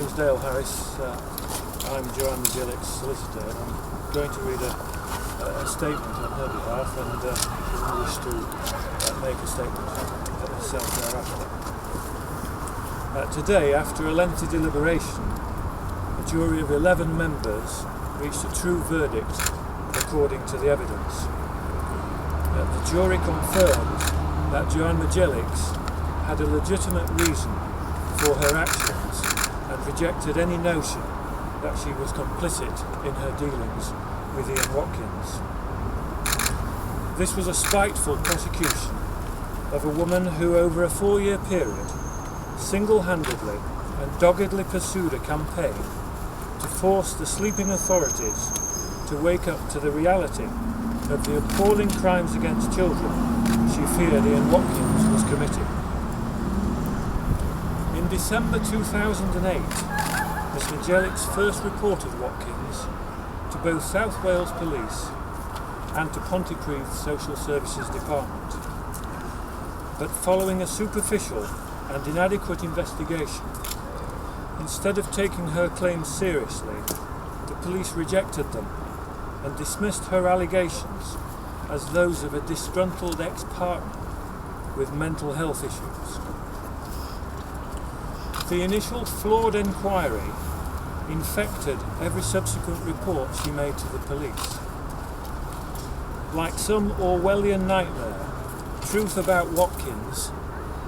name's Dale Harris. I'm Joanne Mjadzelics, Solicitor, and I'm going to read a statement on her behalf, and I wish to make a statement herself thereafter. Today, after a lengthy deliberation, a jury of 11 members reached a true verdict according to the evidence. The jury confirmed that Joanne Mjadzelics had a legitimate reason for her actions and rejected any notion that she was complicit in her dealings with Ian Watkins. This was a spiteful prosecution of a woman who, over a 4-year period, single-handedly and doggedly pursued a campaign to force the sleeping authorities to wake up to the reality of the appalling crimes against children she feared Ian Watkins was committing. In December 2008, Miss Mjadzelics first reported Watkins to both South Wales Police and to Pontypridd Social Services Department. But following a superficial and inadequate investigation, instead of taking her claims seriously, the police rejected them and dismissed her allegations as those of a disgruntled ex-partner with mental health issues. The initial flawed inquiry infected every subsequent report she made to the police. Like some Orwellian nightmare, truth about Watkins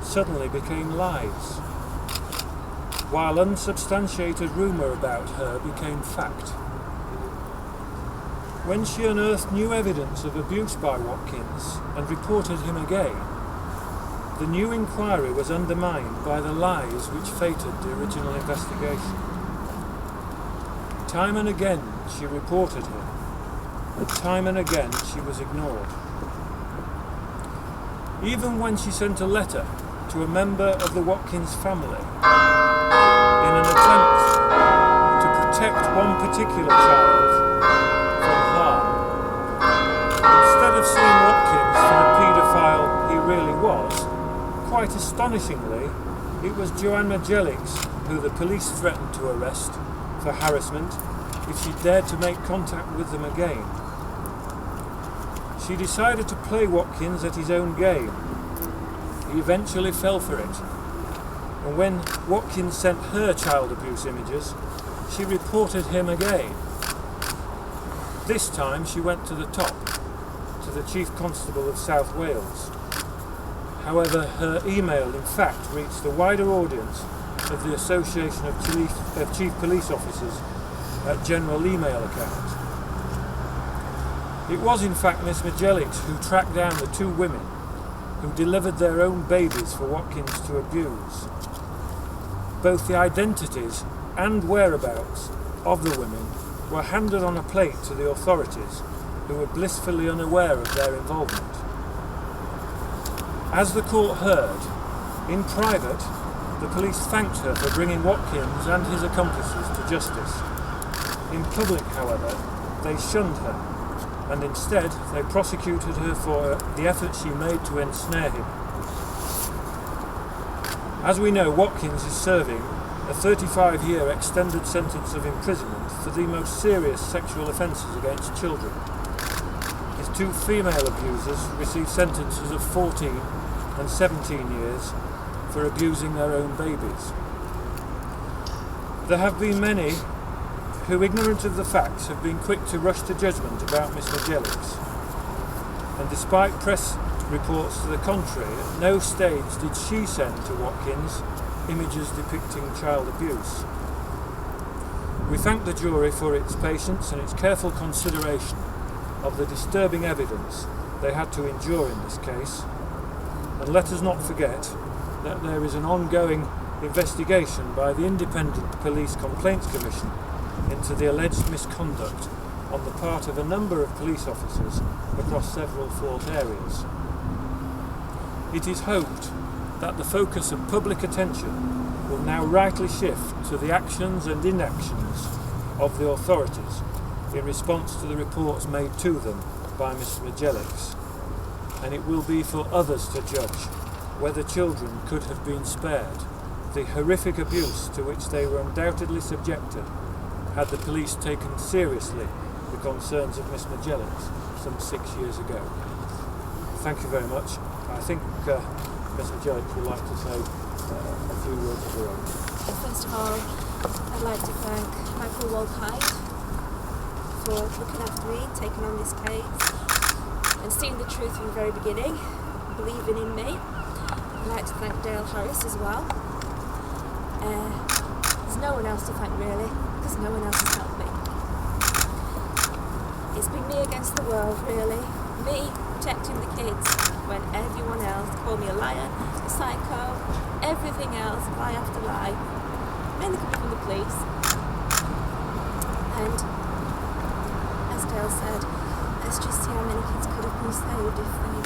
suddenly became lies, while unsubstantiated rumour about her became fact. When she unearthed new evidence of abuse by Watkins and reported him again, the new inquiry was undermined by the lies which fated the original investigation. Time and again she reported him, and time and again she was ignored. Even when she sent a letter to a member of the Watkins family in an attempt to protect one particular child from harm, instead of seeing Watkins for the paedophile he really was, quite astonishingly, it was Joanne Mjadzelics who the police threatened to arrest for harassment if she dared to make contact with them again. She decided to play Watkins at his own game. He eventually fell for it, and when Watkins sent her child abuse images, she reported him again. This time she went to the top, to the Chief Constable of South Wales. However, her email in fact reached the wider audience of the Association of Chief Police Officers general email account. It was in fact Miss Mjadzelics who tracked down the 2 women who delivered their own babies for Watkins to abuse. Both the identities and whereabouts of the women were handed on a plate to the authorities, who were blissfully unaware of their involvement. As the court heard, in private, the police thanked her for bringing Watkins and his accomplices to justice. In public, however, they shunned her, and instead they prosecuted her for the effort she made to ensnare him. As we know, Watkins is serving a 35-year extended sentence of imprisonment for the most serious sexual offences against children. His 2 female abusers received sentences of 14 and 17 years for abusing their own babies. There have been many who, ignorant of the facts, have been quick to rush to judgment about Miss Mjadzelics. And despite press reports to the contrary, at no stage did she send to Watkins images depicting child abuse. We thank the jury for its patience and its careful consideration of the disturbing evidence they had to endure in this case. And let us not forget that there is an ongoing investigation by the Independent Police Complaints Commission into the alleged misconduct on the part of a number of police officers across several fault areas. It is hoped that the focus of public attention will now rightly shift to the actions and inactions of the authorities in response to the reports made to them by Miss Mjadzelics, and it will be for others to judge whether children could have been spared the horrific abuse to which they were undoubtedly subjected had the police taken seriously the concerns of Miss Mjadzelics some 6 years ago. Thank you very much. I think Miss Mjadzelics would like to say a few words of her own. First of all, I'd like to thank Michael Wolkite for looking after me, taking on this case, and seeing the truth from the very beginning, believing in me. I'd like to thank Dale Harris as well. There's no one else to thank really, because no one else has helped me. It's been me against the world really, me protecting the kids when everyone else called me a liar, a psycho, everything else, lie after lie, mainly coming from the police. And as Dale said, let's just see how many kids could have been saved if they